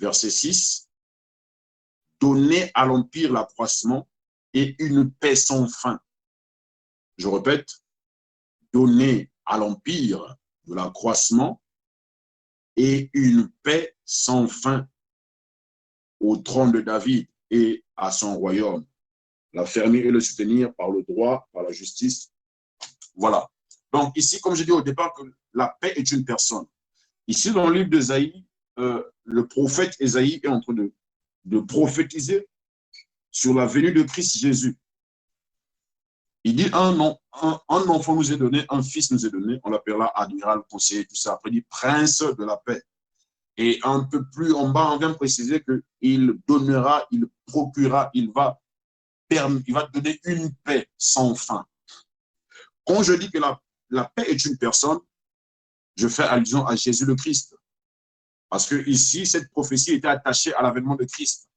verset 6, donner à l'empire l'accroissement et une paix sans fin. Je répète, donner à l'empire de l'accroissement et une paix sans fin au trône de David et à son royaume, l'affermir et le soutenir par le droit, par la justice. Voilà. Donc ici, comme je dis au départ, que la paix est une personne. Ici, dans le livre d'Ésaïe, le prophète Ésaïe est en train de prophétiser sur la venue de Christ Jésus. Il dit un enfant nous est donné, un fils nous est donné, on l'appellera admiral, conseiller, tout ça. Après, il dit prince de la paix. Et un peu plus en bas, on vient préciser qu'il donnera, il procurera, il va donner une paix sans fin. Quand je dis que la paix est une personne, je fais allusion à Jésus le Christ. Parce que ici, cette prophétie était attachée à l'avènement de Christ.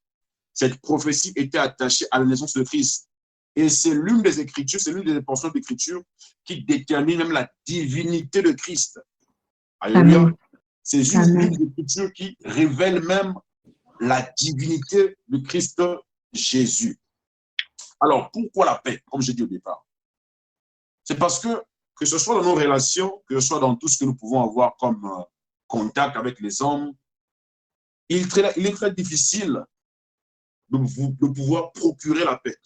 Cette prophétie était attachée à la naissance de Christ. Et c'est l'une des Écritures, c'est l'une des portions d'Écriture qui détermine même la divinité de Christ. Alléluia. C'est juste l'une des Écritures qui révèle même la divinité de Christ Jésus. Alors, pourquoi la paix, comme j'ai dit au départ? C'est parce que ce soit dans nos relations, que ce soit dans tout ce que nous pouvons avoir comme contact avec les hommes, il est très difficile de pouvoir procurer la paix.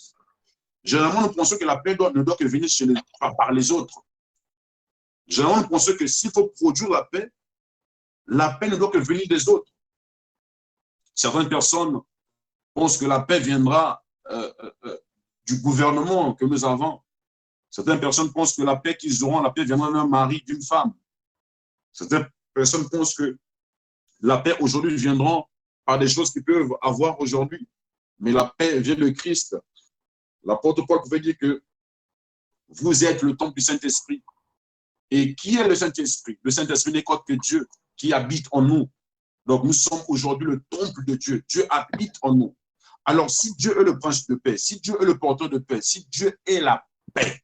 Généralement, nous pensons que la paix ne doit que venir par les autres. Généralement, nous pensons que s'il faut produire la paix ne doit que venir des autres. Certaines personnes pensent que la paix viendra du gouvernement que nous avons. Certaines personnes pensent que la paix qu'ils auront, la paix viendra d'un mari, d'une femme. Certaines personnes pensent que la paix aujourd'hui viendra par des choses qu'ils peuvent avoir aujourd'hui. Mais la paix vient de Christ. L'apôtre Paul pouvait dire que vous êtes le temple du Saint-Esprit. Et qui est le Saint-Esprit? Le Saint-Esprit n'est qu'autre que Dieu qui habite en nous. Donc nous sommes aujourd'hui le temple de Dieu. Dieu habite en nous. Alors si Dieu est le prince de paix, si Dieu est le porteur de paix, si Dieu est la paix,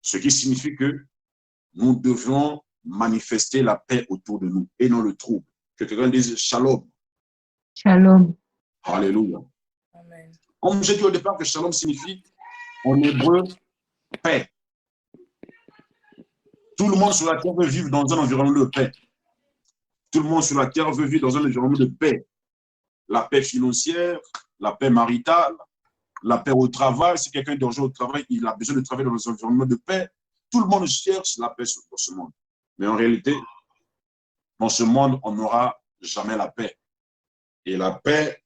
ce qui signifie que nous devons manifester la paix autour de nous et non le trouble. Que quelqu'un dise shalom. Shalom. Alléluia. Amen. Comme j'ai dit au départ que shalom signifie en hébreu paix. Tout le monde sur la terre veut vivre dans un environnement de paix. Tout le monde sur la terre veut vivre dans un environnement de paix. La paix financière, la paix maritale, la paix au travail. Si quelqu'un est dangereux au travail, il a besoin de travailler dans un environnement de paix. Tout le monde cherche la paix dans ce monde. Mais en réalité, dans ce monde, on n'aura jamais la paix. Et la paix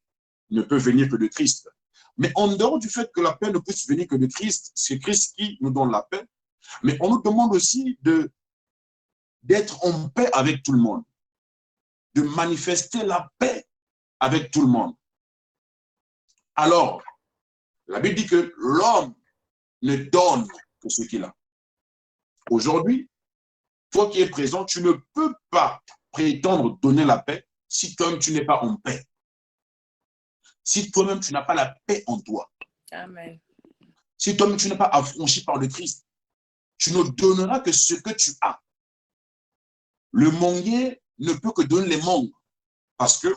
ne peut venir que de Christ. Mais en dehors du fait que la paix ne peut venir que de Christ, c'est Christ qui nous donne la paix, mais on nous demande aussi d'être en paix avec tout le monde, de manifester la paix avec tout le monde. Alors, la Bible dit que l'homme ne donne que ce qu'il a. Aujourd'hui, toi qui es présent, tu ne peux pas prétendre donner la paix si toi-même tu n'es pas en paix. Si toi-même tu n'as pas la paix en toi. Amen. Si toi-même tu n'es pas affranchi par le Christ, tu ne donneras que ce que tu as. Le manguier ne peut que donner les mangues parce que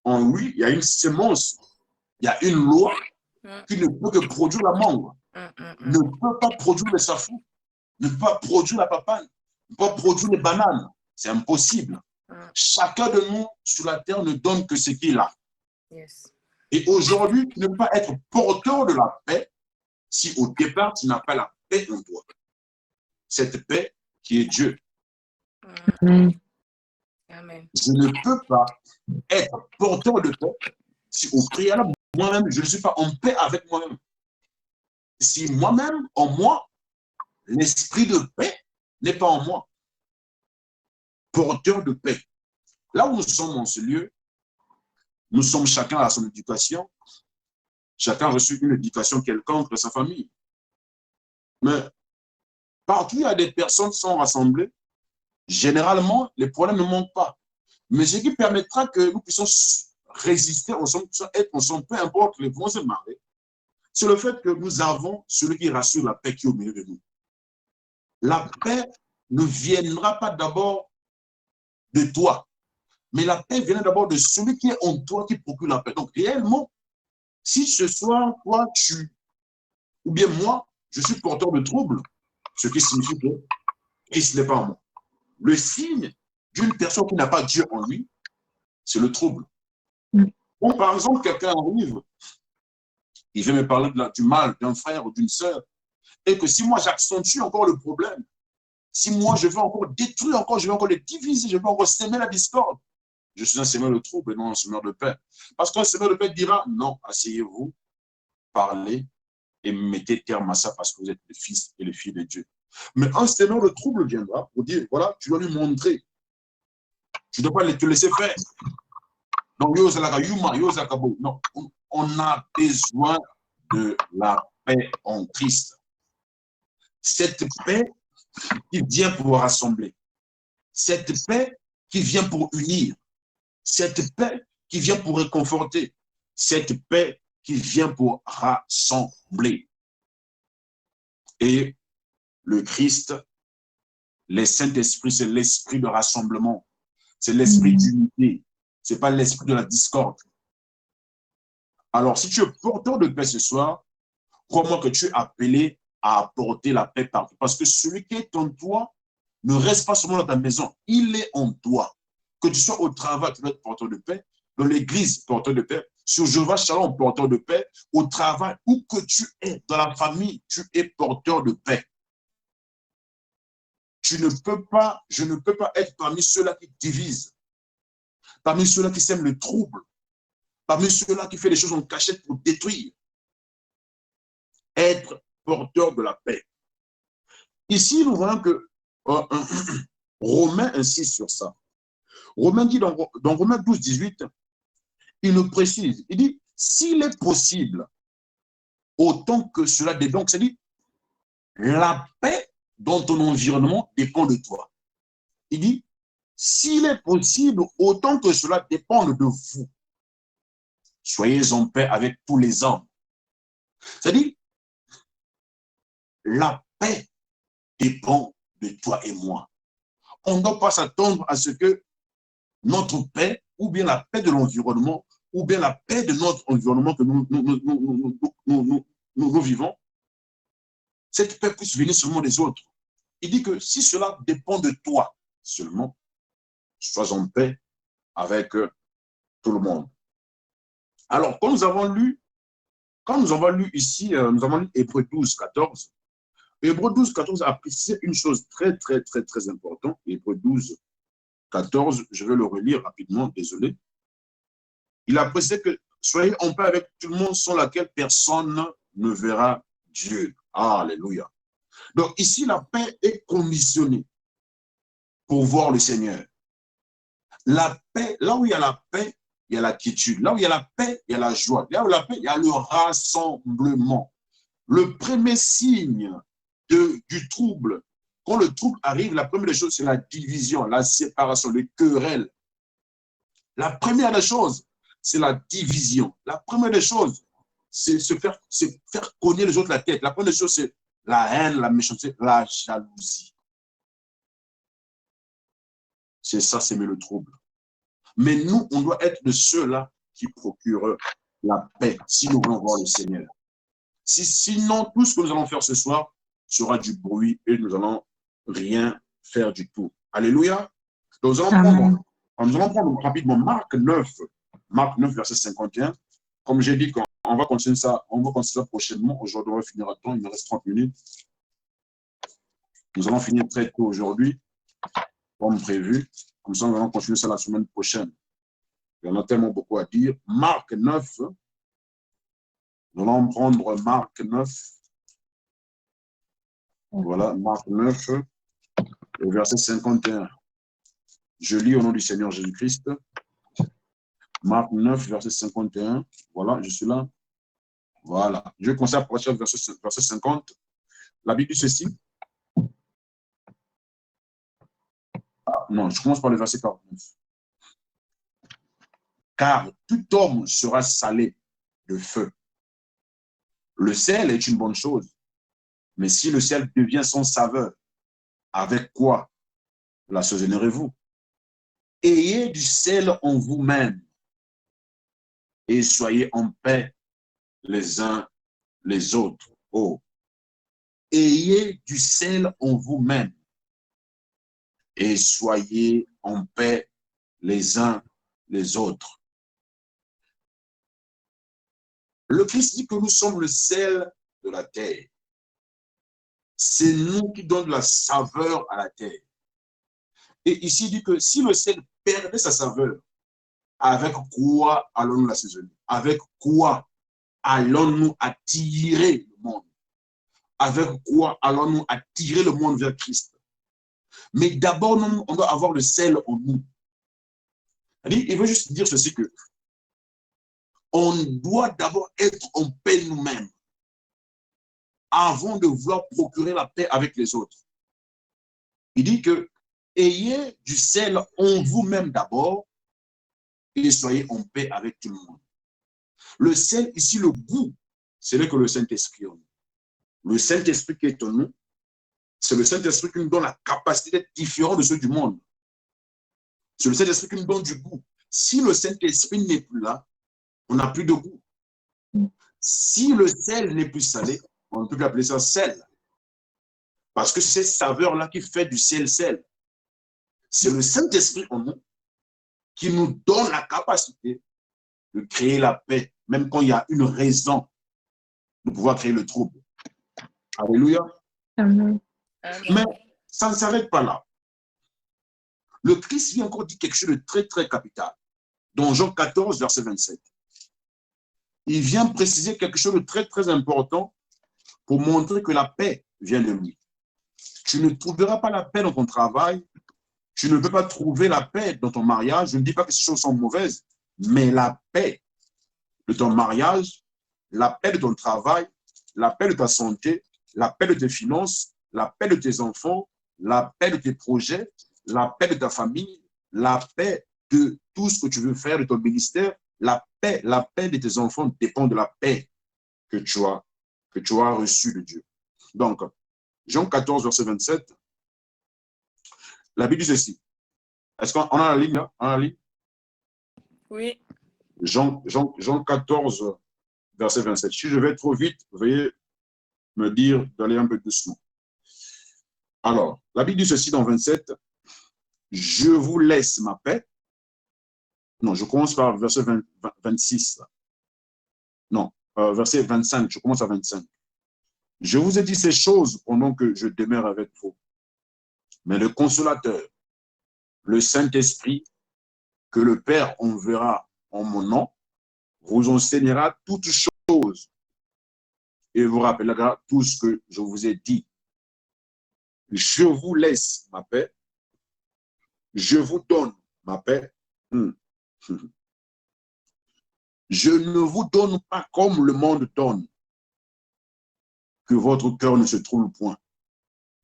en lui, il y a une sémence, il y a une loi qui ne peut que produire la mangue. Ne peut pas produire le safou, ne peut pas produire la papane, ne peut pas produire les bananes. C'est impossible. Chacun de nous sur la terre ne donne que ce qu'il a. Yes. Et aujourd'hui, tu ne peux pas être porteur de la paix si au départ, tu n'as pas la paix en toi. Cette paix qui est Dieu. Amen. Amen. Je ne peux pas être porteur de paix si au préalable, moi-même, je ne suis pas en paix avec moi-même. Si moi-même, en moi, l'esprit de paix n'est pas en moi. Porteur de paix. Là où nous sommes en ce lieu, nous sommes chacun à son éducation. Chacun a reçu une éducation quelconque de sa famille. Mais partout où il y a des personnes qui sont rassemblées, généralement, les problèmes ne manquent pas. Mais ce qui permettra que nous puissions résister ensemble, être ensemble, peu importe les vents et marées, c'est le fait que nous avons celui qui rassure la paix qui est au milieu de nous. La paix ne viendra pas d'abord de toi, Mais la paix vient d'abord de celui qui est en toi, qui procure la paix. Donc, réellement, si ce soir, toi, ou bien moi, je suis porteur de troubles, ce qui signifie que Christ n'est pas en moi. Le signe d'une personne qui n'a pas Dieu en lui, c'est le trouble. Ou par exemple, quelqu'un arrive, il veut me parler du mal d'un frère ou d'une sœur, et que si moi j'accentue encore le problème, si moi je veux encore détruire encore, je veux encore les diviser, je veux encore s'aimer la discorde, je suis un semeur de trouble et non un semeur de paix. Parce qu'un semeur de paix dira, non, asseyez-vous, parlez et mettez terme à ça parce que vous êtes le fils et les filles de Dieu. Mais un semeur de trouble viendra pour dire, voilà, tu dois lui montrer. Tu ne dois pas te laisser faire. Donc, non, on a besoin de la paix en Christ. Cette paix qui vient pour rassembler. Cette paix qui vient pour unir. Cette paix qui vient pour réconforter. Cette paix qui vient pour rassembler. Et le Christ, le Saint-Esprit, c'est l'esprit de rassemblement. C'est l'esprit d'unité. Ce n'est pas l'esprit de la discorde. Alors, si tu es porteur de paix ce soir, crois-moi que tu es appelé à apporter la paix partout. Parce que celui qui est en toi ne reste pas seulement dans ta maison, il est en toi. Que tu sois au travail, tu dois être porteur de paix. Dans l'église, porteur de paix. Sur Jéhovah Shalom, porteur de paix. Au travail, où que tu es, dans la famille, tu es porteur de paix. Je ne peux pas être parmi ceux-là qui divisent, parmi ceux-là qui sèment le trouble, parmi ceux-là qui font des choses en cachette pour détruire. Être porteur de la paix. Ici, nous voyons que Romain insiste sur ça. Romain dit dans Romain 12, 18, il nous précise, il dit, s'il est possible, autant que cela dépend, donc c'est-à-dire, la paix dans ton environnement dépend de toi. Il dit, s'il est possible, autant que cela dépend de vous, soyez en paix avec tous les hommes. C'est-à-dire, la paix dépend de toi et moi. On ne doit pas s'attendre à ce que notre paix, ou bien la paix de l'environnement, ou bien la paix de notre environnement que nous vivons, cette paix puisse venir seulement des autres. Il dit que si cela dépend de toi seulement, sois en paix avec tout le monde. Alors, quand nous avons lu ici, nous avons lu Hébreux 12, 14, Hébreux 12, 14 a précisé une chose très, très, très, très importante. Hébreux 12, 14, je vais le relire rapidement, désolé. Il a précisé que soyez en paix avec tout le monde sans laquelle personne ne verra Dieu. Alléluia. Donc ici, la paix est conditionnée pour voir le Seigneur. La paix, là où il y a la paix, il y a la quiétude. Là où il y a la paix, il y a la joie. Là où il y a la paix, il y a le rassemblement. Le premier signe du trouble, quand le trouble arrive, la première des choses, c'est la division, la séparation, les querelles. La première des choses, c'est la division. La première des choses, c'est faire cogner les autres la tête. La première des choses, c'est la haine, la méchanceté, la jalousie. C'est ça, c'est le trouble. Mais nous, on doit être de ceux-là qui procurent la paix, si nous voulons voir le Seigneur. Sinon, tout ce que nous allons faire ce soir sera du bruit et nous n'allons rien faire du tout. Alléluia. Donc, nous allons prendre rapidement Marc 9, verset 51. Comme j'ai dit, on va continuer ça prochainement. Aujourd'hui, on va finir à temps. Il me reste 30 minutes. Nous allons finir très tôt aujourd'hui, comme prévu. Comme ça, nous allons continuer ça la semaine prochaine. Il y en a tellement beaucoup à dire. Marc 9. Nous allons prendre Marc 9. Voilà, Marc 9, verset 51. Je lis au nom du Seigneur Jésus-Christ. Marc 9, verset 51. Voilà, je suis là. Voilà. Je vais commencer à partir du verset 50. La Bible dit ceci. Non, je commence par le verset 49. Car tout homme sera salé de feu. Le sel est une bonne chose, mais si le sel devient sans saveur, avec quoi l'assaisonnerez-vous? ayez du sel en vous-même et soyez en paix les uns les autres. Oh, ayez du sel en vous-même et soyez en paix les uns les autres. Le Christ dit que nous sommes le sel de la terre. C'est nous qui donnons la saveur à la terre. Et ici, il dit que si le sel perdait sa saveur, avec quoi allons-nous l'assaisonner? Avec quoi allons-nous attirer le monde? Avec quoi allons-nous attirer le monde vers Christ? Mais d'abord, on doit avoir le sel en nous. Il veut juste dire ceci, que on doit d'abord être en paix nous-mêmes avant de vouloir procurer la paix avec les autres. Il dit que ayez du sel en vous-même d'abord et soyez en paix avec tout le monde. Le sel, ici, le goût, c'est là que le Saint-Esprit en nous. Le Saint-Esprit qui est en nous, c'est le Saint-Esprit qui nous donne la capacité d'être différent de ceux du monde. C'est le Saint-Esprit qui nous donne du goût. Si le Saint-Esprit n'est plus là, on n'a plus de goût. Si le sel n'est plus salé, on ne peut plus appeler ça sel. Parce que c'est cette saveur-là qui fait du sel. C'est le Saint-Esprit en nous qui nous donne la capacité de créer la paix, même quand il y a une raison de pouvoir créer le trouble. Alléluia. Amen. Mais ça ne s'arrête pas là. Le Christ vient encore dire quelque chose de très, très capital. Dans Jean 14, verset 27. Il vient préciser quelque chose de très, très important pour montrer que la paix vient de lui. Tu ne trouveras pas la paix dans ton travail. Tu ne peux pas trouver la paix dans ton mariage. Je ne dis pas que ces choses sont mauvaises, mais la paix de ton mariage, la paix de ton travail, la paix de ta santé, la paix de tes finances, la paix de tes enfants, la paix de tes projets, la paix de ta famille, la paix de tout ce que tu veux faire de ton ministère, la paix de tes enfants dépend de la paix que tu as reçue de Dieu. Donc, Jean 14, verset 27, la Bible dit ceci. Est-ce qu'on a la ligne là? On a la ligne? Oui. Jean 14, verset 27. Si je vais trop vite, veuillez me dire d'aller un peu doucement. Alors, la Bible dit ceci dans 27. Je vous laisse ma paix. Non, je commence par verset 26. Non, verset 25. Je commence à 25. Je vous ai dit ces choses pendant que je demeure avec vous. Mais le consolateur, le Saint-Esprit, que le Père enverra en mon nom, vous enseignera toutes choses et vous rappellera tout ce que je vous ai dit. Je vous laisse ma paix. Je vous donne ma paix. Je ne vous donne pas comme le monde donne. Que votre cœur ne se trouble point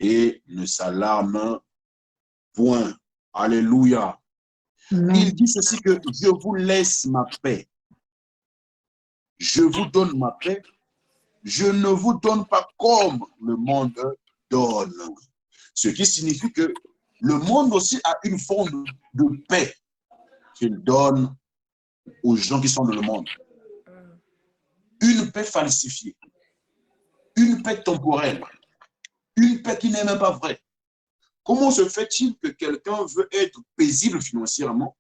et ne s'alarme point. Alléluia. Amen. Il dit ceci, que je vous laisse ma paix. Je vous donne ma paix. Je ne vous donne pas comme le monde donne. Ce qui signifie que le monde aussi a une forme de paix qu'il donne aux gens qui sont dans le monde. Une paix falsifiée. Une paix temporelle. Une paix qui n'est même pas vraie. Comment se fait-il que quelqu'un veut être paisible financièrement?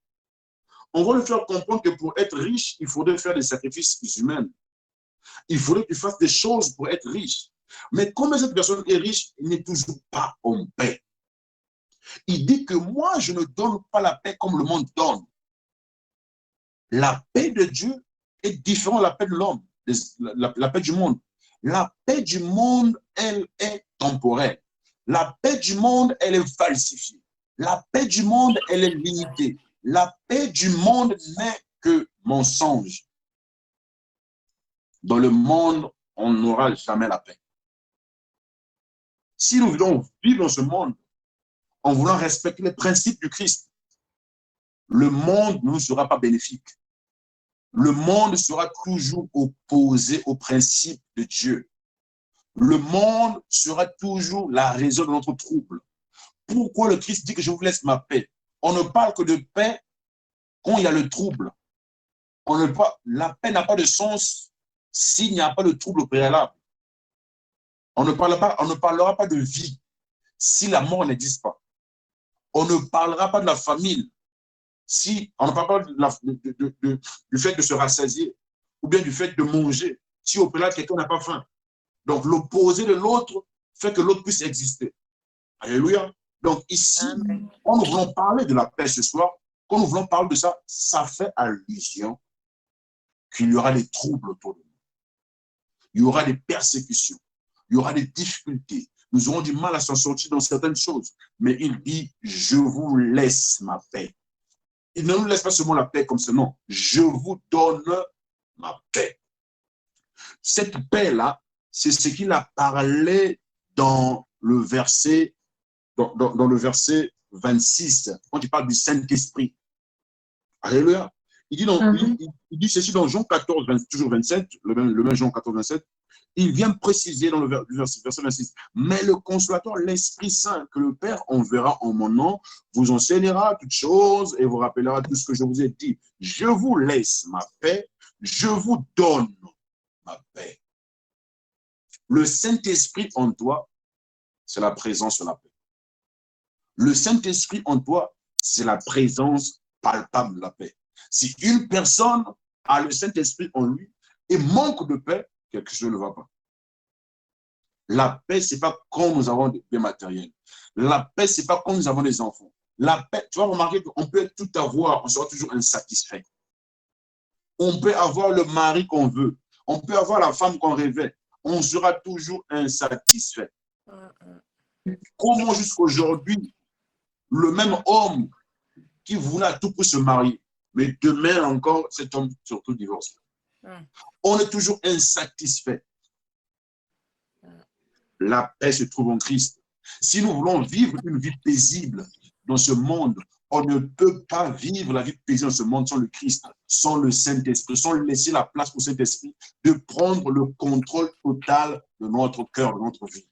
On va lui faire comprendre que pour être riche, il faudrait faire des sacrifices humains. Il faudrait qu'il fasse des choses pour être riche. Mais comme cette personne est riche, il n'est toujours pas en paix. Il dit que moi, je ne donne pas la paix comme le monde donne. La paix de Dieu est différente de la paix de l'homme, la paix du monde. La paix du monde, elle est temporelle. La paix du monde, elle est falsifiée. La paix du monde, elle est limitée. La paix du monde n'est que mensonge. Dans le monde, on n'aura jamais la paix. Si nous voulons vivre dans ce monde, en voulant respecter les principes du Christ, le monde ne nous sera pas bénéfique. Le monde sera toujours opposé aux principes de Dieu. Le monde sera toujours la raison de notre trouble. Pourquoi le Christ dit que je vous laisse ma paix? On ne parle que de paix quand il y a le trouble. La paix n'a pas de sens s'il n'y a pas de trouble préalable. On ne parlera pas de vie si la mort n'existe pas. On ne parlera pas de la famille si on ne parle pas du fait de se rassasier ou bien du fait de manger si au préalable quelqu'un n'a pas faim. Donc l'opposé de l'autre fait que l'autre puisse exister. Alléluia. Donc ici, Amen. quand nous voulons parler de la paix ce soir, quand nous voulons parler de ça, ça fait allusion qu'il y aura des troubles autour de nous. Il y aura des persécutions. Il y aura des difficultés. Nous aurons du mal à s'en sortir dans certaines choses. Mais il dit, je vous laisse ma paix. Il ne nous laisse pas seulement la paix comme ce nom. Je vous donne ma paix. Cette paix-là, c'est ce qu'il a parlé dans le verset, dans le verset 26, quand il parle du Saint-Esprit. Alléluia. Il dit ceci dans Jean 14, toujours 27, le même Jean 14, 27. Il vient préciser dans le verset 26. Mais le consolateur, l'Esprit Saint, que le Père enverra en mon nom, vous enseignera toutes choses et vous rappellera tout ce que je vous ai dit. Je vous laisse ma paix, je vous donne ma paix. Le Saint-Esprit en toi, c'est la présence de la paix. Le Saint-Esprit en toi, c'est la présence palpable de la paix. Si une personne a le Saint-Esprit en lui et manque de paix, quelque chose ne va pas. La paix, ce n'est pas quand nous avons des biens matériels. La paix, ce n'est pas quand nous avons des enfants. La paix, tu vas remarquer qu'on peut tout avoir, on sera toujours insatisfait. On peut avoir le mari qu'on veut. On peut avoir la femme qu'on rêvait. On sera toujours insatisfait. Comment jusqu'aujourd'hui, le même homme qui voulait à tout prix se marier, mais demain encore, cet homme surtout divorce. On est toujours insatisfait. La paix se trouve en Christ. Si nous voulons vivre une vie paisible dans ce monde, on ne peut pas vivre la vie paisible dans ce monde sans le Christ, sans le Saint-Esprit, sans laisser la place au Saint-Esprit de prendre le contrôle total de notre cœur, de notre vie.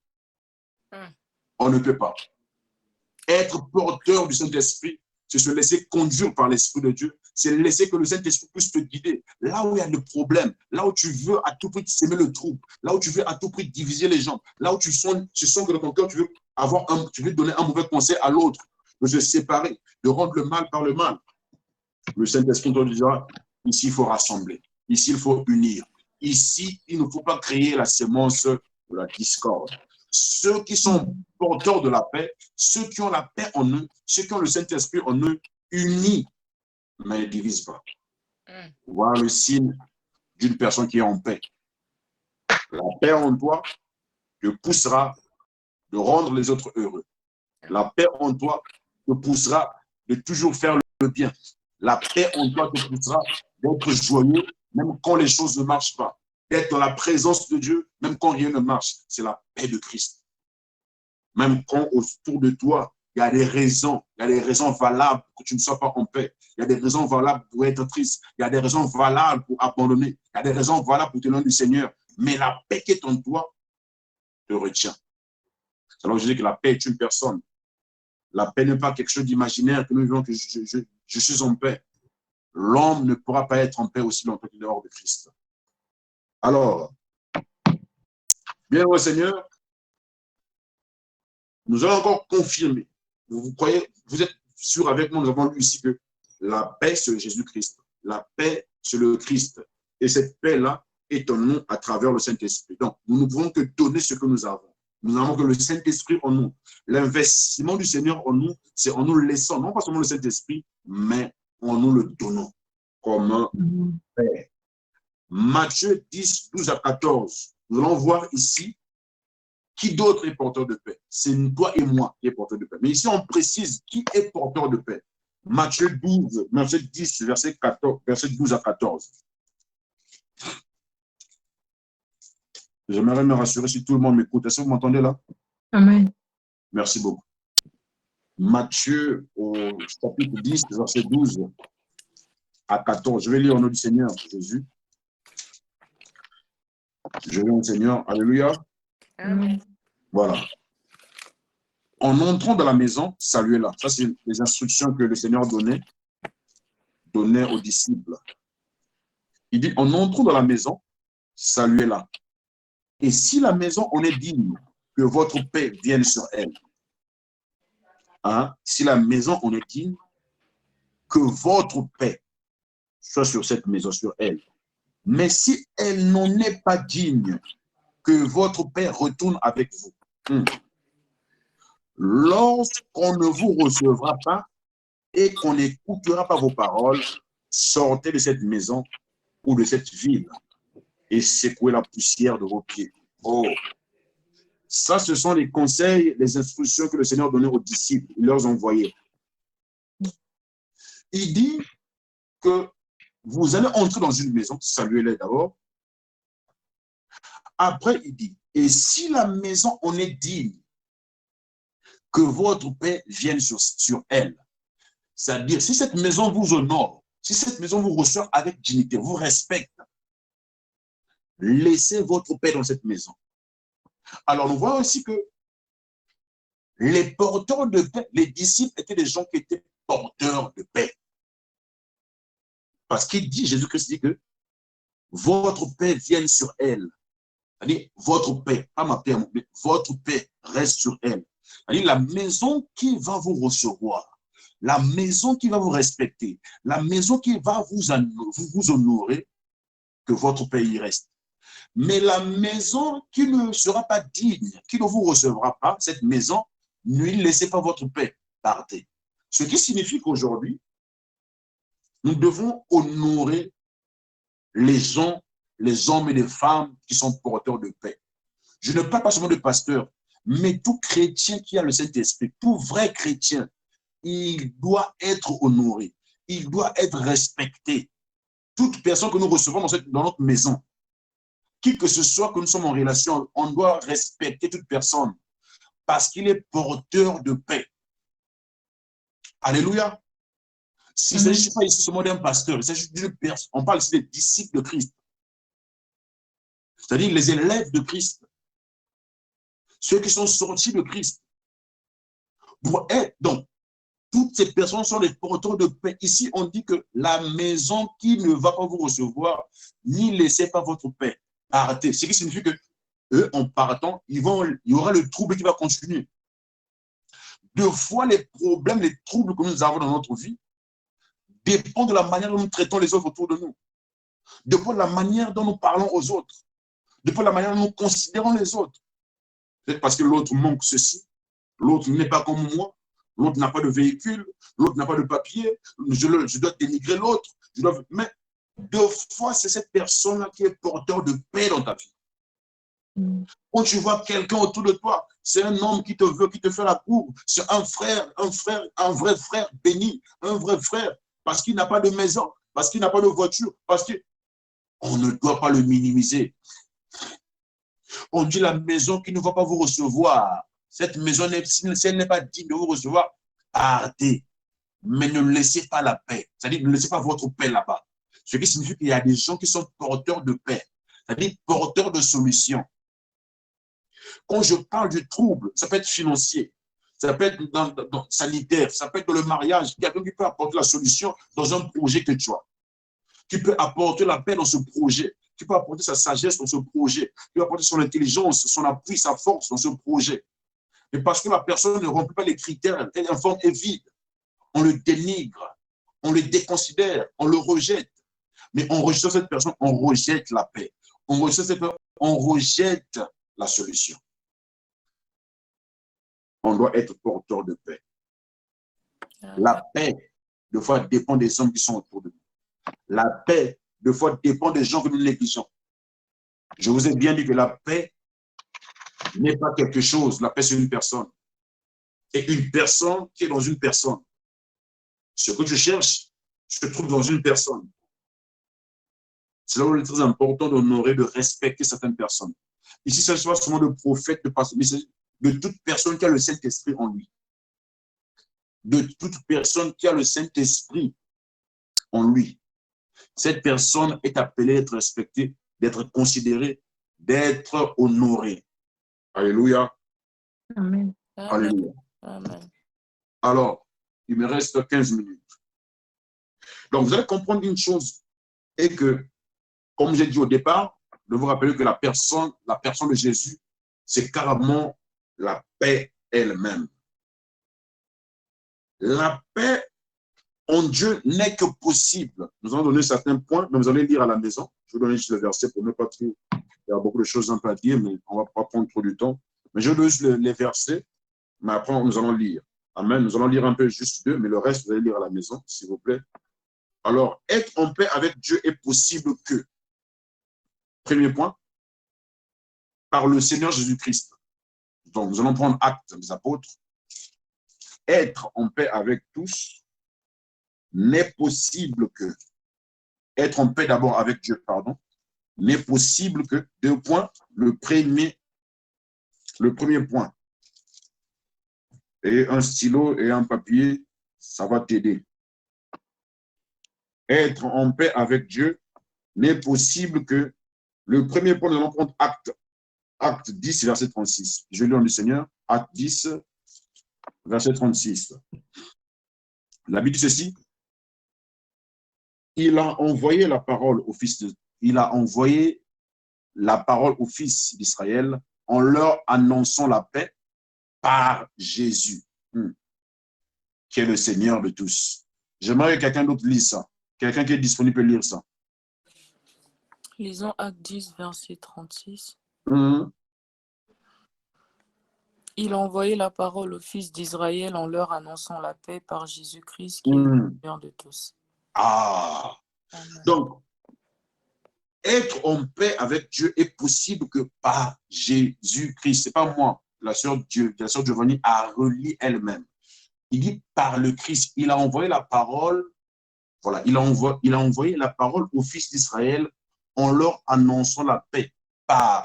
On ne peut pas. Être porteur du Saint-Esprit, c'est se laisser conduire par l'Esprit de Dieu, c'est laisser que le Saint-Esprit puisse te guider. Là où il y a le problème, là où tu veux à tout prix s'aimer le trouble, là où tu veux à tout prix diviser les gens, là où tu sens que dans ton cœur, tu veux donner un mauvais conseil à l'autre, de se séparer, de rendre le mal par le mal. Le Saint-Esprit te dira, ici il faut rassembler, ici il faut unir, ici il ne faut pas créer la sémence de la discorde. Ceux qui sont porteurs de la paix, ceux qui ont la paix en eux, ceux qui ont le Saint-Esprit en eux, unis, mais ne divisent pas. Voilà le signe d'une personne qui est en paix. La paix en toi te poussera de rendre les autres heureux. La paix en toi te poussera de toujours faire le bien. La paix en toi te poussera d'être joyeux, même quand les choses ne marchent pas. D'être dans la présence de Dieu, même quand rien ne marche. C'est la paix de Christ. Même quand autour de toi, il y a des raisons valables pour que tu ne sois pas en paix. Il y a des raisons valables pour être triste. Il y a des raisons valables pour abandonner. Il y a des raisons valables pour te donner du Seigneur. Mais la paix qui est en toi te retient. Alors je dis que la paix est une personne. La paix n'est pas quelque chose d'imaginaire que nous vivons que je suis en paix. L'homme ne pourra pas être en paix aussi longtemps qu'il est hors de Christ. Alors, bien au Seigneur, nous allons encore confirmer. Vous croyez, vous êtes sûr avec moi, nous avons lu ici que la paix, c'est Jésus-Christ. La paix, c'est le Christ. Et cette paix-là est en nous à travers le Saint-Esprit. Donc, nous ne pouvons que donner ce que nous avons. Nous n'avons que le Saint-Esprit en nous. L'investissement du Seigneur en nous, c'est en nous laissant, non pas seulement le Saint-Esprit, mais en nous le donnant comme paix. Matthieu 10, 12 à 14. Nous allons voir ici qui d'autre est porteur de paix. C'est toi et moi qui est porteur de paix. Mais ici, on précise qui est porteur de paix. Matthieu 10, verset 12 à 14. J'aimerais me rassurer si tout le monde m'écoute. Est-ce que vous m'entendez là? Amen. Merci beaucoup. Matthieu, au chapitre 10, verset 12 à 14. Je vais lire au nom du Seigneur Jésus. Je vais au Seigneur. Alléluia. Amen. Voilà. En entrant dans la maison, saluez-la. Ça, c'est les instructions que le Seigneur donnait aux disciples. Il dit, en entrant dans la maison, saluez-la. Et si la maison en est digne, que votre paix vienne sur elle. Hein? Si la maison en est digne, que votre paix soit sur cette maison, sur elle. Mais si elle n'en est pas digne, que votre paix retourne avec vous. Lorsqu'on ne vous recevra pas et qu'on n'écoutera pas vos paroles, sortez de cette maison ou de cette ville et secouez la poussière de vos pieds. Oh, ça, ce sont les conseils, les instructions que le Seigneur donnait aux disciples. Il leur envoyait. Il dit que vous allez entrer dans une maison, saluez-les d'abord. Après, il dit, et si la maison en est digne, que votre paix vienne sur elle. C'est-à-dire, si cette maison vous honore, si cette maison vous reçoit avec dignité, vous respecte, laissez votre paix dans cette maison. Alors, nous voyons aussi que les porteurs de paix, les disciples étaient des gens qui étaient porteurs de paix. Parce qu'il dit, Jésus-Christ dit que votre paix vienne sur elle. C'est-à-dire, votre paix, pas ma paix, mais votre paix reste sur elle. C'est-à-dire, la maison qui va vous recevoir, la maison qui va vous respecter, la maison qui va vous honorer, que votre paix y reste. Mais la maison qui ne sera pas digne, qui ne vous recevra pas, cette maison, ne laissez pas votre paix, partez. Ce qui signifie qu'aujourd'hui, nous devons honorer les gens, les hommes et les femmes qui sont porteurs de paix. Je ne parle pas seulement de pasteurs, mais tout chrétien qui a le Saint-Esprit, tout vrai chrétien, il doit être honoré, il doit être respecté. Toute personne que nous recevons dans notre maison, qui que ce soit que nous sommes en relation, on doit respecter toute personne parce qu'il est porteur de paix. Alléluia. Si il ne s'agit pas ici seulement d'un pasteur, il s'agit d'une personne. On parle ici des disciples de Christ. C'est-à-dire les élèves de Christ. Ceux qui sont sortis de Christ. Pour être, donc, toutes ces personnes sont des porteurs de paix. Ici, on dit que la maison qui ne va pas vous recevoir, n'y laissez pas votre paix. Partez. Ce qui signifie que eux, en partant, il y aura le trouble qui va continuer. Deux fois, les problèmes, les troubles que nous avons dans notre vie dépendent de la manière dont nous traitons les autres autour de nous. Dépend de la manière dont nous parlons aux autres. Dépend de la manière dont nous considérons les autres. Peut-être parce que l'autre manque ceci, l'autre n'est pas comme moi, l'autre n'a pas de véhicule, l'autre n'a pas de papier, je dois dénigrer l'autre. Mais deux fois, c'est cette personne-là qui est porteur de paix dans ta vie. Quand tu vois quelqu'un autour de toi, c'est un homme qui te veut, qui te fait la cour, c'est un vrai frère béni, un vrai frère, parce qu'il n'a pas de maison, parce qu'il n'a pas de voiture, parce qu'on ne doit pas le minimiser. On dit la maison qui ne va pas vous recevoir. Cette maison, si elle n'est pas digne de vous recevoir, partez. Mais ne laissez pas la paix. C'est-à-dire, ne laissez pas votre paix là-bas. Ce qui signifie qu'il y a des gens qui sont porteurs de paix. C'est-à-dire, porteurs de solutions. Quand je parle du trouble, ça peut être financier, ça peut être dans sanitaire, ça peut être dans le mariage. Quelqu'un qui peut apporter la solution dans un projet que tu as. Qui peut apporter la paix dans ce projet. Qui peut apporter sa sagesse dans ce projet. Qui peut apporter son intelligence, son appui, sa force dans ce projet. Mais parce que la personne ne remplit pas les critères, elle est vide. On le dénigre, on le déconsidère, on le rejette. Mais en rejetant cette personne, on rejette la paix. On rejette la solution. On doit être porteur de paix. La paix, des fois, dépend des hommes qui sont autour de nous. La paix, des fois, dépend des gens que nous négligeons. Je vous ai bien dit que la paix n'est pas quelque chose. La paix, c'est une personne. Et une personne qui est dans une personne. Ce que tu cherches se trouve dans une personne. C'est là où il est très important d'honorer, de respecter certaines personnes. Ici, ça ne s'agit pas seulement de prophètes, de pasteurs, mais c'est de toute personne qui a le Saint-Esprit en lui. De toute personne qui a le Saint-Esprit en lui. Cette personne est appelée à être respectée, d'être considérée, d'être honorée. Alléluia. Amen. Alléluia. Amen. Alors, il me reste 15 minutes. Donc, vous allez comprendre une chose, et que, comme j'ai dit au départ, de vous rappeler que la personne de Jésus, c'est carrément la paix elle-même. La paix en Dieu n'est que possible. Nous allons donner certains points, mais vous allez lire à la maison. Je vais donner juste le verset pour ne pas trop. Il y a beaucoup de choses un peu à dire, mais on ne va pas prendre trop du temps. Mais je donne juste les versets, mais après, nous allons lire. Amen. Nous allons lire un peu juste deux, mais le reste, vous allez lire à la maison, s'il vous plaît. Alors, être en paix avec Dieu est possible que, premier point, par le Seigneur Jésus-Christ. Donc, nous allons prendre Actes des Apôtres. Être en paix avec tous n'est possible que, être en paix d'abord avec Dieu, pardon, n'est possible que, deux points, le premier point. Et un stylo et un papier, ça va t'aider. Être en paix avec Dieu n'est possible que, le premier point, nous allons prendre Acte 10, verset 36. Je lis en du Seigneur, Acte 10, verset 36. La Bible dit ceci. Il a envoyé la parole au fils d'Israël en leur annonçant la paix par Jésus, qui est le Seigneur de tous. J'aimerais que quelqu'un d'autre lise ça. Quelqu'un qui est disponible peut lire ça. Lisons Acte 10, verset 36. Il a envoyé la parole aux fils d'Israël en leur annonçant la paix par Jésus-Christ, qui est le Seigneur de tous. Ah! Amen. Donc, être en paix avec Dieu est possible que par Jésus-Christ. Ce n'est pas moi. La sœur Giovanni a relié elle-même. Il dit par le Christ. Il a envoyé la parole. Voilà, il a envoyé la parole aux fils d'Israël en leur annonçant la paix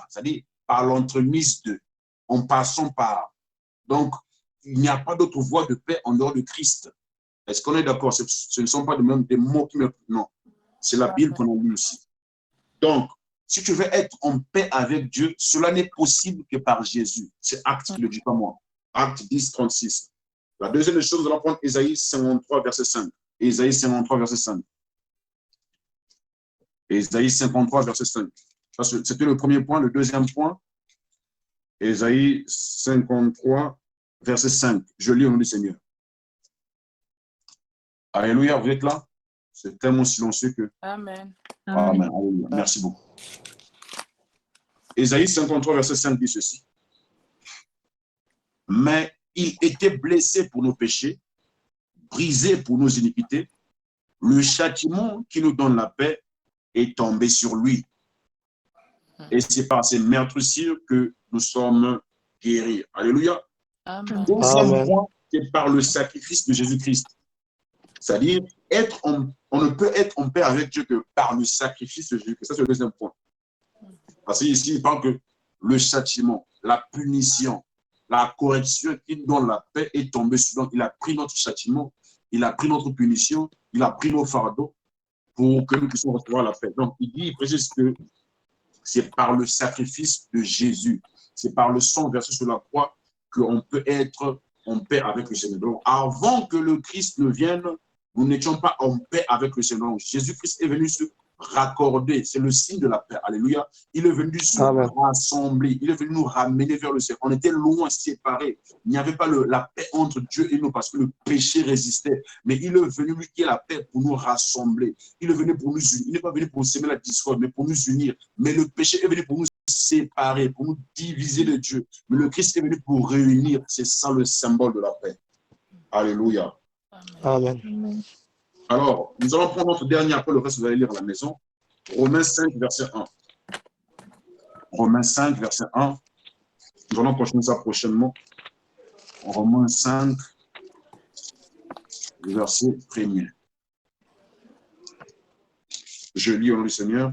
c'est-à-dire par l'entremise d'eux, en passant par. Donc, il n'y a pas d'autre voie de paix en dehors de Christ. Est-ce qu'on est d'accord? Ce ne sont pas des mots qui me... Non, c'est la Bible qu'on a lu ici. Donc, si tu veux être en paix avec Dieu, cela n'est possible que par Jésus. C'est Acte qui ne le dit pas moi. Acte 10, 36. La deuxième chose, nous allons prendre Ésaïe 53, verset 5. Ésaïe 53, verset 5. Ésaïe 53, verset 5. C'était le premier point. Le deuxième point, Ésaïe 53, verset 5. Je lis au nom du Seigneur. Alléluia, vous êtes là? C'est tellement silencieux que... Amen. Amen. Alléluia. Merci beaucoup. Ésaïe 53, verset 5 dit ceci. Mais il était blessé pour nos péchés, brisé pour nos iniquités. Le châtiment qui nous donne la paix est tombé sur lui. Et c'est par ses meurtrissures que nous sommes guéris. Alléluia. Amen. Deuxième point, c'est par le sacrifice de Jésus-Christ. C'est-à-dire, on ne peut être en paix avec Dieu que par le sacrifice de Jésus-Christ. Ça, c'est le deuxième point. Parce qu'ici, il parle que le châtiment, la punition, la correction qui nous donne la paix est tombée sur nous. Il a pris notre châtiment, il a pris notre punition, il a pris nos fardeaux pour que nous puissions recevoir la paix. Donc, il précise que c'est par le sacrifice de Jésus, c'est par le sang versé sur la croix qu'on peut être en paix avec le Seigneur. Donc, avant que le Christ ne vienne, nous n'étions pas en paix avec le Seigneur. Donc, Jésus-Christ est venu se raccorder, c'est le signe de la paix. Alléluia. Il est venu se rassembler, il est venu nous ramener vers le Seigneur. On était loin, séparés. Il n'y avait pas la paix entre Dieu et nous parce que le péché résistait. Mais il est venu, lui, qui est la paix, pour nous rassembler. Il est venu pour nous unir. Il n'est pas venu pour s'aimer la discorde, mais pour nous unir. Mais le péché est venu pour nous séparer, pour nous diviser de Dieu. Mais le Christ est venu pour réunir. C'est ça le symbole de la paix. Alléluia. Amen. Alors, nous allons prendre notre dernier, après le reste, vous allez lire à la maison. Romains 5, verset 1. Romains 5, verset 1. Nous allons continuer ça prochainement. Romains 5, verset 1er. Je lis au nom du Seigneur.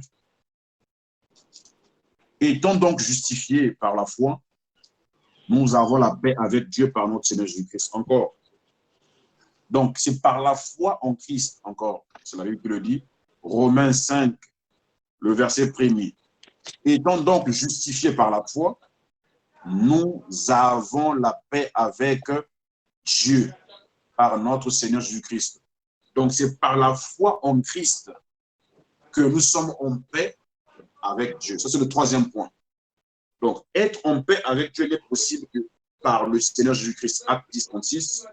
Étant donc justifiés par la foi, nous avons la paix avec Dieu par notre Seigneur Jésus-Christ. Encore. Donc, c'est par la foi en Christ, encore. C'est la Bible qui le dit. Romains 5, le verset 1er. Étant donc justifiés par la foi, nous avons la paix avec Dieu par notre Seigneur Jésus-Christ. Donc, c'est par la foi en Christ que nous sommes en paix avec Dieu. Ça, c'est le troisième point. Donc, être en paix avec Dieu n'est possible que par le Seigneur Jésus-Christ, Acte 10, 36,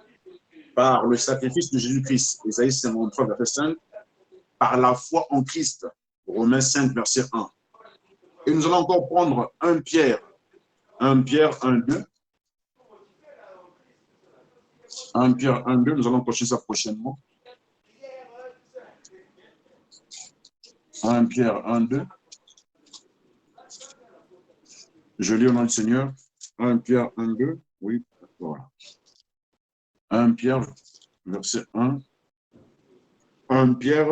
par le sacrifice de Jésus-Christ, Isaïe 53, verset 5, par la foi en Christ, Romains 5, verset 1. Et nous allons encore prendre 1 Pierre 1, 2. 1 Pierre 1, 2, nous allons continuer ça prochainement. 1 Pierre 1, 2. Je lis au nom du Seigneur. 1 Pierre 1, 2. Oui, voilà. 1 Pierre, verset 1. 1 Pierre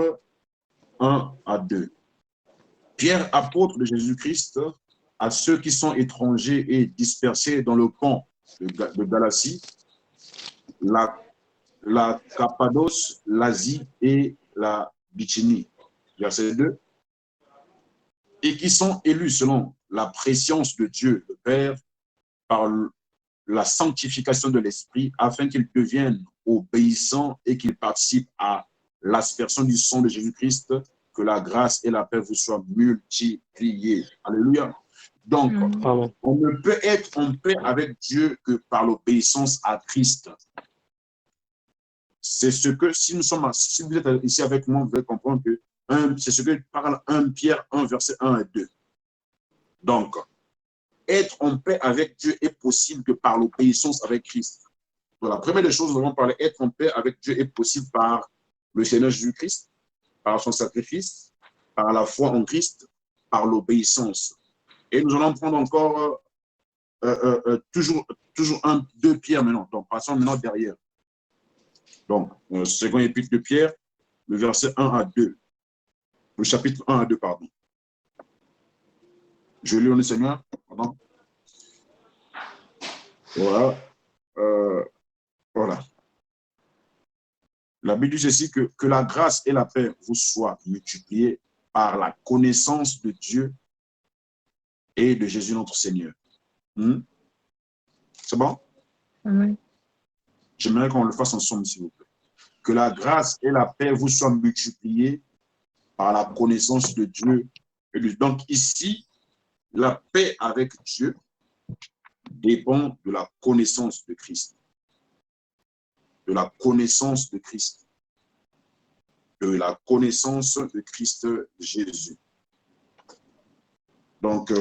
1 à 2. Pierre, apôtre de Jésus-Christ, à ceux qui sont étrangers et dispersés dans le camp de Galatie, la Cappadoce, l'Asie et la Bithynie. Verset 2. Et qui sont élus selon la préscience de Dieu, le Père, par la sanctification de l'Esprit, afin qu'ils deviennent obéissants et qu'ils participent à l'aspersion du sang de Jésus-Christ, que la grâce et la paix vous soient multipliées. Alléluia. Donc, Amen. on ne peut être en paix avec Dieu que par l'obéissance à Christ. C'est ce que, si vous êtes ici avec moi, vous allez comprendre que c'est ce que parle 1 Pierre 1, verset 1 et 2. Donc, être en paix avec Dieu est possible que par l'obéissance avec Christ. Donc, la première des choses, nous allons parler, être en paix avec Dieu est possible par le Seigneur Jésus-Christ, par son sacrifice, par la foi en Christ, par l'obéissance. Et nous allons prendre encore toujours 2 Pierre maintenant. Donc, passons maintenant derrière. Donc, second épître de Pierre, le verset 1 à 2. Le chapitre 1 à 2, pardon. Je lis au nom du Seigneur. Pardon. Voilà. Voilà. La Bible dit ceci, que la grâce et la paix vous soient multipliées par la connaissance de Dieu et de Jésus notre Seigneur. C'est bon? Oui. J'aimerais qu'on le fasse ensemble, s'il vous plaît. Que la grâce et la paix vous soient multipliées par la connaissance de Dieu. Donc ici, la paix avec Dieu dépend de la connaissance de Christ. De la connaissance de Christ. De la connaissance de Christ Jésus. Donc,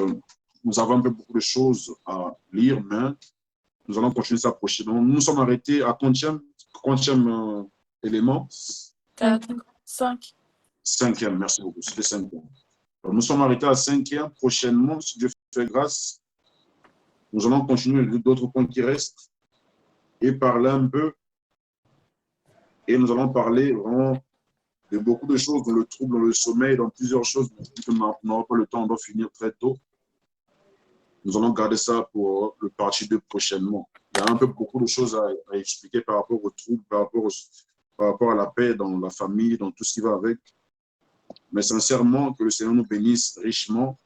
nous avons un peu beaucoup de choses à lire, mais nous allons continuer ça prochainement. Nous nous sommes arrêtés à quantième élément? 4, 5. Cinquième, merci beaucoup. C'était cinquième. Donc, nous sommes arrêtés à cinquième. Prochainement, si Dieu fait grâce, nous allons continuer d'autres points qui restent et parler un peu. Et nous allons parler vraiment de beaucoup de choses, dans le trouble, dans le sommeil, dans plusieurs choses. On n'aura pas le temps, on doit finir très tôt. Nous allons garder ça pour le partie 2 prochainement. Il y a un peu beaucoup de choses à expliquer par rapport au trouble, par rapport à la paix dans la famille, dans tout ce qui va avec. Mais sincèrement, que le Seigneur nous bénisse richement.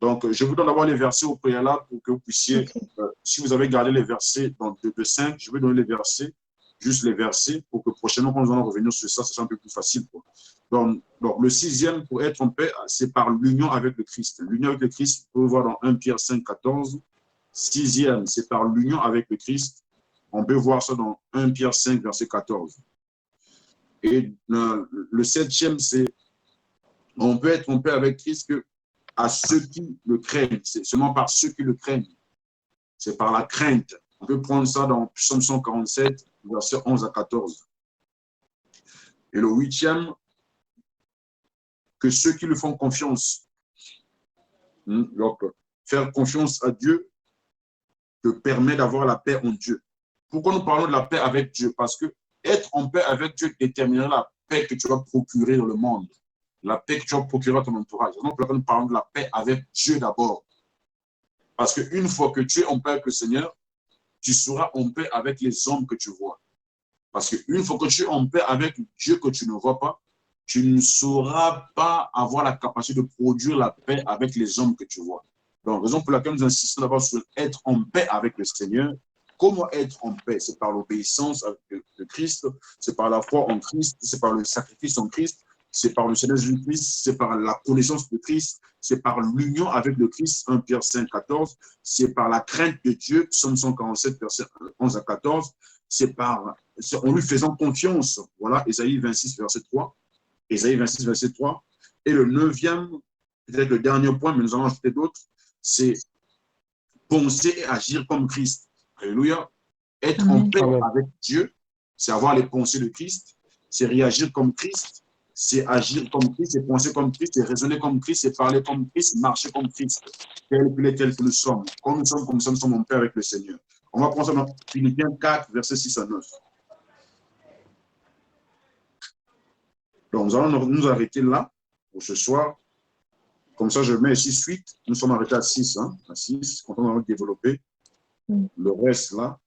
Donc, je vous donne d'abord les versets au préalable pour que vous puissiez, si vous avez gardé les versets de 5, je vais donner les versets, juste les versets, pour que prochainement, quand nous allons revenir sur ça, ce soit un peu plus facile. Donc, le 6e, pour être en paix, c'est par l'union avec le Christ. L'union avec le Christ, vous pouvez voir dans 1 Pierre 5, 14. 6e, c'est par l'union avec le Christ. On peut voir ça dans 1 Pierre 5, verset 14. Et le 7e, c'est on peut être en paix avec Christ que à ceux qui le craignent. C'est seulement par ceux qui le craignent. C'est par la crainte. On peut prendre ça dans Psaume 147, verset 11 à 14. Et le 8e, que ceux qui lui font confiance. Donc, faire confiance à Dieu te permet d'avoir la paix en Dieu. Pourquoi nous parlons de la paix avec Dieu? Parce que être en paix avec Dieu déterminera la paix que tu vas procurer dans le monde. La paix que tu vas procurer à ton entourage. Donc, nous parlons de la paix avec Dieu d'abord. Parce qu'une fois que tu es en paix avec le Seigneur, tu seras en paix avec les hommes que tu vois. Parce qu'une fois que tu es en paix avec Dieu que tu ne vois pas, tu ne sauras pas avoir la capacité de produire la paix avec les hommes que tu vois. Donc, raison pour laquelle nous insistons d'abord sur être en paix avec le Seigneur, comment être en paix? C'est par l'obéissance de Christ, c'est par la foi en Christ, c'est par le sacrifice en Christ, c'est par le Seigneur Jésus-Christ, c'est par la connaissance de Christ, c'est par l'union avec le Christ, 1 Pierre 5, 14, c'est par la crainte de Dieu, Psaume 147, verset 11 à 14, c'est en lui faisant confiance, voilà, Ésaïe 26, verset 3, Ésaïe 26, verset 3, et le 9e, peut-être le dernier point, mais nous allons ajouter d'autres, c'est penser et agir comme Christ. Alléluia. Être en paix avec Dieu, c'est avoir les pensées de Christ, c'est réagir comme Christ, c'est agir comme Christ, c'est penser comme Christ, c'est raisonner comme Christ, c'est parler comme Christ, marcher comme Christ, tel que nous sommes. Comme nous sommes comme ça, nous sommes en paix avec le Seigneur. On va prendre ça dans Philippiens 4, versets 6 à 9. Donc, nous allons nous arrêter là pour ce soir. Comme ça, je mets ici suite. Nous sommes arrêtés à 6. Hein, à 6. Quand on va développer le reste là,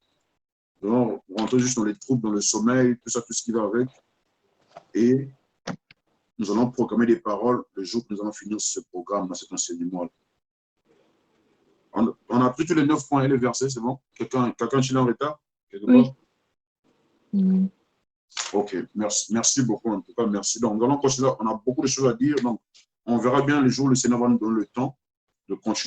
nous allons rentrer juste dans les troubles, dans le sommeil, tout ça, tout ce qui va avec. Et nous allons proclamer des paroles le jour que nous allons finir ce programme, dans cet enseignement. On a pris tous les 9 points et les versets, c'est bon? Quelqu'un est en retard? Oui. Ok, merci beaucoup en tout cas, merci. Donc, nous allons continuer, on a beaucoup de choses à dire, donc on verra bien le jour où le Seigneur va nous donner le temps de continuer.